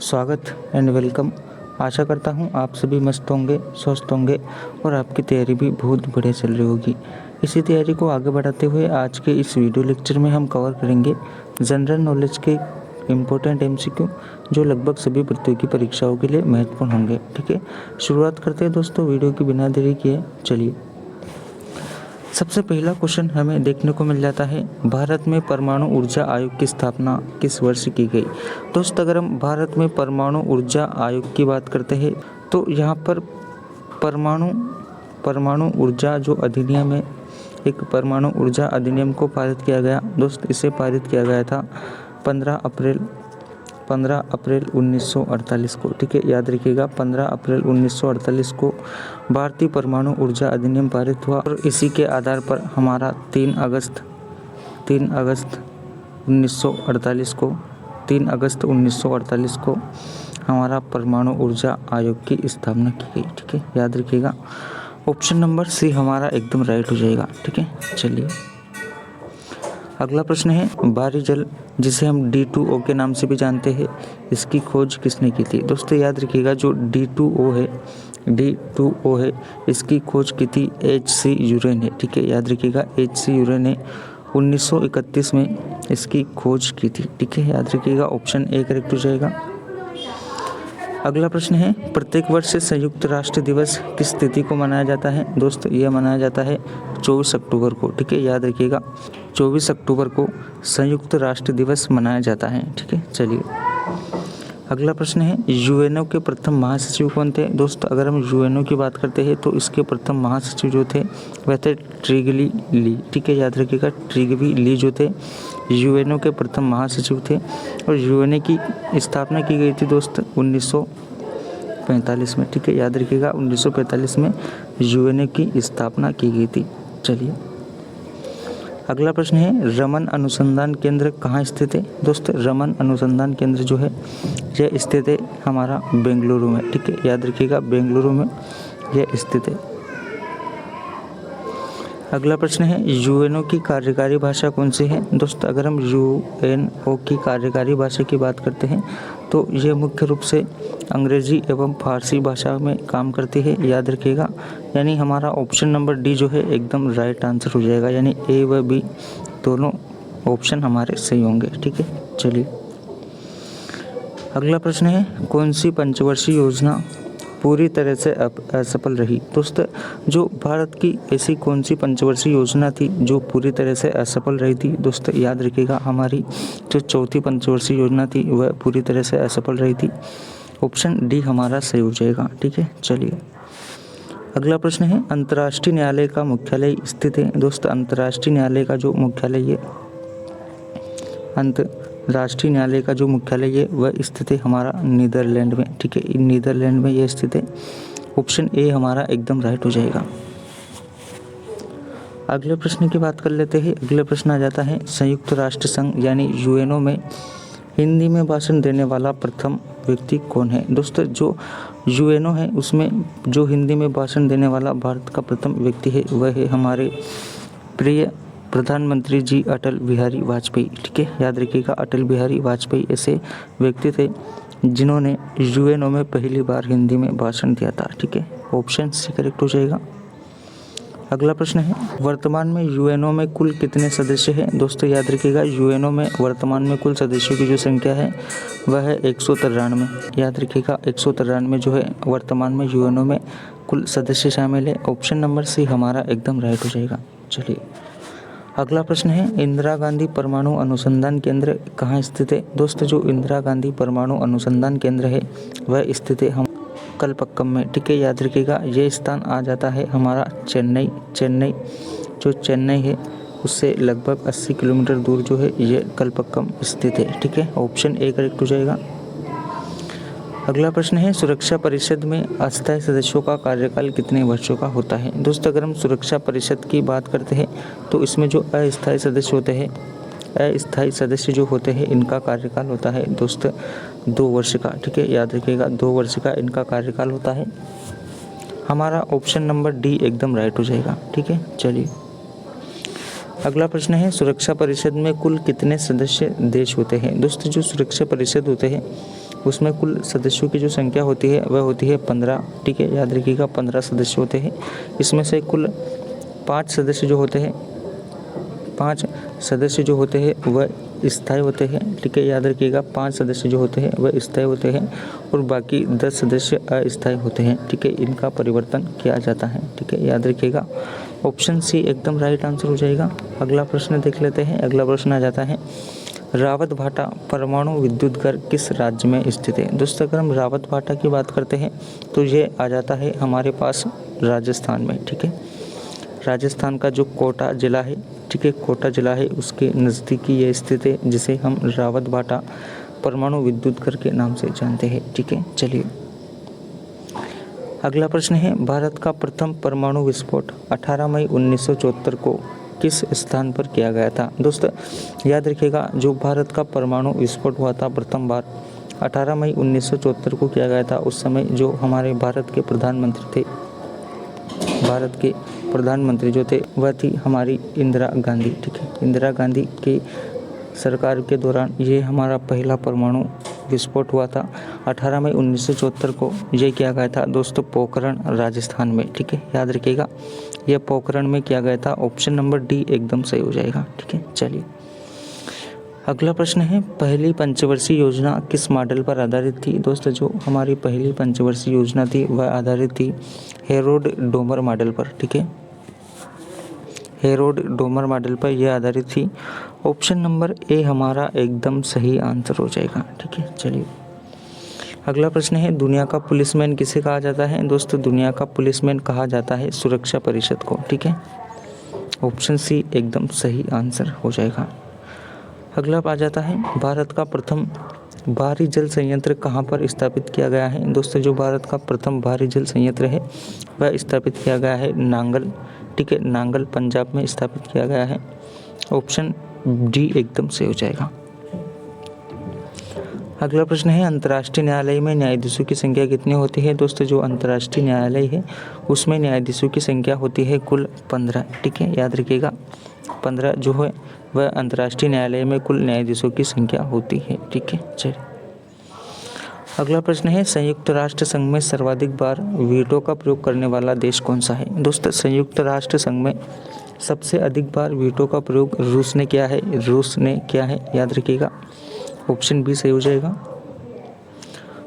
स्वागत and welcome. आशा करता हूँ आप सभी मस्त होंगे, स्वस्थ होंगे और आपकी तैयारी भी बहुत बढ़िया चल रही होगी। इसी तैयारी को आगे बढ़ाते हुए आज के इस वीडियो लेक्चर में हम कवर करेंगे जनरल नॉलेज के इम्पोर्टेंट एमसीक्यू जो लगभग सभी प्रतियोगी परीक्षाओं के लिए महत्वपूर्ण होंगे। ठीक है, शुरुआत करते हैं दोस्तों वीडियो की बिना देरी किए। चलिए, सबसे पहला क्वेश्चन हमें देखने को मिल जाता है, भारत में परमाणु ऊर्जा आयोग की स्थापना किस वर्ष की गई। दोस्त, अगर हम भारत में परमाणु ऊर्जा आयोग की बात करते हैं तो यहाँ पर परमाणु ऊर्जा जो अधिनियम है, एक परमाणु ऊर्जा अधिनियम को पारित किया गया। दोस्त, इसे पारित किया गया था 15 अप्रैल 1948 को। ठीक है, याद रखिएगा 15 अप्रैल 1948 को भारतीय परमाणु ऊर्जा अधिनियम पारित हुआ और इसी के आधार पर हमारा 3 अगस्त 1948 को हमारा परमाणु ऊर्जा आयोग की स्थापना की गई। ठीक है, याद रखिएगा ऑप्शन नंबर सी हमारा एकदम राइट हो जाएगा। ठीक है, चलिए अगला प्रश्न है, भारी जल जिसे हम D2O के नाम से भी जानते हैं, इसकी खोज किसने की थी। दोस्तों, याद रखिएगा जो D2O है इसकी खोज की थी H.C. यूरेन है। ठीक है, याद रखिएगा H.C. यूरेन ने 1931 में इसकी खोज की थी। ठीक है, याद रखिएगा ऑप्शन ए करेक्ट हो जाएगा। अगला प्रश्न है, प्रत्येक वर्ष संयुक्त राष्ट्र दिवस किस तिथि को मनाया जाता है। दोस्तों, यह मनाया जाता है 24 अक्टूबर को। ठीक है, याद रखिएगा 24 अक्टूबर को संयुक्त राष्ट्र दिवस मनाया जाता है। ठीक है, चलिए अगला प्रश्न है, यूएनओ के प्रथम महासचिव कौन थे। दोस्तों, अगर हम यूएनओ की बात करते हैं तो इसके प्रथम महासचिव जो थे वह थे ट्रिगवी ली। ठीक है, याद रखिएगा ट्रिगवी ली जो थे यूएनओ के प्रथम महासचिव थे और यूएनओ की स्थापना की गई थी दोस्त 1945 में। ठीक है, याद रखिएगा 1945 में यूएनओ की स्थापना की गई थी। चलिए अगला प्रश्न है, रमन अनुसंधान केंद्र कहाँ स्थित है। दोस्त, रमन अनुसंधान केंद्र जो है यह स्थित है हमारा बेंगलुरु में। ठीक है, याद रखिएगा बेंगलुरु में यह स्थित है। अगला प्रश्न है, यूएनओ की कार्यकारी भाषा कौन सी है। दोस्त, अगर हम यूएनओ की कार्यकारी भाषा की बात करते हैं तो यह मुख्य रूप से अंग्रेजी एवं फारसी भाषा में काम करती है। याद रखिएगा, यानी हमारा ऑप्शन नंबर डी जो है एकदम राइट आंसर हो जाएगा, यानी ए व बी दोनों ऑप्शन हमारे सही होंगे। ठीक है, चलिए अगला प्रश्न है, कौन सी पंचवर्षीय योजना पूरी तरह से असफल रही। दोस्त, जो भारत की ऐसी कौन सी पंचवर्षीय योजना थी जो पूरी तरह से असफल रही थी। दोस्त, याद रखिएगा हमारी जो चौथी पंचवर्षीय योजना थी वह पूरी तरह से असफल रही थी। ऑप्शन डी हमारा सही हो जाएगा। ठीक है, चलिए अगला प्रश्न है, अंतर्राष्ट्रीय न्यायालय का मुख्यालय स्थित है। दोस्त, अंतर्राष्ट्रीय न्यायालय का जो मुख्यालय है राष्ट्रीय न्यायालय का जो मुख्यालय है वह स्थित है हमारा नीदरलैंड में। ठीक है, नीदरलैंड में यह स्थित है। ऑप्शन ए हमारा एकदम राइट हो जाएगा। अगले प्रश्न की बात कर लेते हैं। अगले प्रश्न आ जाता है, संयुक्त राष्ट्र संघ यानी यूएनओ में हिंदी में भाषण देने वाला प्रथम व्यक्ति कौन है। दोस्तों, जो यूएनओ है उसमें जो हिंदी में भाषण देने वाला भारत का प्रथम व्यक्ति है वह है हमारे प्रिय प्रधानमंत्री जी अटल बिहारी वाजपेयी। ठीक है, याद रखिएगा अटल बिहारी वाजपेयी ऐसे व्यक्ति थे जिन्होंने यूएनओ में पहली बार हिंदी में भाषण दिया था। ठीक है, ऑप्शन सी करेक्ट हो जाएगा। अगला प्रश्न है, वर्तमान में यूएनओ में कुल कितने सदस्य हैं। दोस्तों, याद रखिएगा यूएनओ में वर्तमान में कुल सदस्यों की जो संख्या है वह है 193। याद रखिएगा 193 जो है वर्तमान में यूएनओ में कुल सदस्य शामिल है। ऑप्शन नंबर सी हमारा एकदम राइट हो जाएगा। चलिए अगला प्रश्न है, इंदिरा गांधी परमाणु अनुसंधान केंद्र कहाँ स्थित है। दोस्तों, जो इंदिरा गांधी परमाणु अनुसंधान केंद्र है वह स्थित है हम कलपक्कम में। ठीक है, याद रखिएगा यह स्थान आ जाता है हमारा चेन्नई जो चेन्नई है उससे लगभग 80 किलोमीटर दूर जो है ये कलपक्कम स्थित है। ठीक है, ऑप्शन ए करेक्ट हो जाएगा। अगला प्रश्न है, सुरक्षा परिषद में अस्थायी सदस्यों का कार्यकाल कितने वर्षों का होता है। दोस्तों, अगर हम सुरक्षा परिषद की बात करते हैं तो इसमें जो अस्थायी सदस्य जो होते हैं इनका कार्यकाल होता है दोस्त 2 वर्ष का। ठीक है, याद रखिएगा 2 वर्ष का इनका कार्यकाल होता है। हमारा ऑप्शन नंबर डी एकदम राइट हो जाएगा। ठीक है, चलिए अगला प्रश्न है, सुरक्षा परिषद में कुल कितने सदस्य देश होते हैं। दोस्तों, जो सुरक्षा परिषद होते हैं उसमें कुल सदस्यों की जो संख्या होती है वह होती है 15, ठीक है, याद रखिएगा 15 सदस्य होते हैं। इसमें से कुल 5 सदस्य जो होते हैं, 5 सदस्य जो होते हैं वह स्थायी होते हैं, ठीक है, याद रखिएगा 5 सदस्य जो होते हैं वह स्थायी होते हैं और बाकी 10 सदस्य अस्थायी होते हैं, ठीक है, इनका परिवर्तन किया जाता है, ठीक है, याद रखिएगा। ऑप्शन सी एकदम राइट आंसर हो जाएगा। अगला प्रश्न देख लेते हैं। अगला प्रश्न आ जाता है, रावत भाटा परमाणु विद्युत घर किस राज्य में स्थित है? दोस्तों अगर हम रावत भाटा की बात करते हैं तो ये आ जाता है हमारे पास राजस्थान में, ठीक है, राजस्थान का जो कोटा जिला है, ठीक है, कोटा जिला है उसके नज़दीकी ये स्थित है, जिसे हम रावत भाटा परमाणु विद्युत घर के नाम से जानते हैं, ठीक है। चलिए अगला प्रश्न है, भारत का प्रथम परमाणु विस्फोट 18 मई 1974 को किस स्थान पर किया गया था? दोस्तों याद रखिएगा, जो भारत का परमाणु विस्फोट हुआ था प्रथम बार 18 मई 1974 को किया गया था। उस समय जो हमारे भारत के प्रधानमंत्री थे, भारत के प्रधानमंत्री जो थे वह थी हमारी इंदिरा गांधी, ठीक है, इंदिरा गांधी के सरकार के दौरान ये हमारा पहला परमाणु विस्फोट हुआ था 18 मई 1974 को। ये किया गया था दोस्तों पोखरण राजस्थान में, ठीक है, याद रखिएगा यह पोखरण में किया गया था। ऑप्शन नंबर डी एकदम सही हो जाएगा, ठीक है। चलिए अगला प्रश्न है, पहली पंचवर्षीय योजना किस मॉडल पर आधारित थी? दोस्तों जो हमारी पहली पंचवर्षीय योजना थी वह आधारित थी हेरोड डोमर मॉडल पर, ठीक है, हेरोड डोमर मॉडल पर यह आधारित थी। ऑप्शन नंबर ए हमारा एकदम सही आंसर हो जाएगा, ठीक है। चलिए अगला प्रश्न है, दुनिया का पुलिसमैन किसे कहा जाता है? दोस्तों दुनिया का पुलिसमैन कहा जाता है सुरक्षा परिषद को, ठीक है, ऑप्शन सी एकदम सही आंसर हो जाएगा। अगला आ जाता है, भारत का प्रथम भारी जल संयंत्र कहाँ पर स्थापित किया गया है? दोस्तों जो भारत का प्रथम भारी जल संयंत्र है वह स्थापित किया गया है नांगल, ठीक है, नांगल पंजाब में स्थापित किया गया है। ऑप्शन डी एकदम सही हो जाएगा। अगला प्रश्न है, अंतर्राष्ट्रीय न्यायालय में न्यायाधीशों की संख्या कितनी होती है? दोस्तों जो अंतर्राष्ट्रीय न्यायालय है उसमें न्यायाधीशों की संख्या होती है कुल 15, ठीक है, याद रखिएगा 15 जो है वह अंतर्राष्ट्रीय न्यायालय में कुल न्यायाधीशों की संख्या होती है, ठीक है। चलिए अगला प्रश्न है, संयुक्त राष्ट्र संघ में सर्वाधिक बार वीटो का प्रयोग करने वाला देश कौन सा है? दोस्तों संयुक्त राष्ट्र संघ में सबसे अधिक बार वीटो का प्रयोग रूस ने किया है, रूस ने किया है, याद रखिएगा ऑप्शन बी सही हो जाएगा।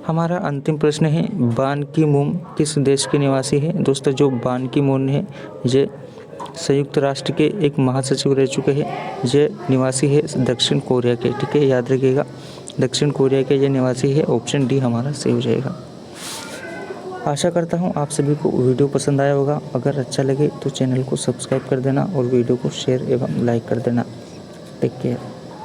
हमारा अंतिम प्रश्न है, बान की मून किस देश के निवासी है? दोस्तों जो बान की मून है ये संयुक्त राष्ट्र के एक महासचिव रह चुके हैं, ये निवासी है दक्षिण कोरिया के, ठीक है, याद रखिएगा दक्षिण कोरिया के ये निवासी है। ऑप्शन डी हमारा सही हो जाएगा। आशा करता हूँ आप सभी को वीडियो पसंद आया होगा। अगर अच्छा लगे तो चैनल को सब्सक्राइब कर देना और वीडियो को शेयर एवं लाइक कर देना। Take care.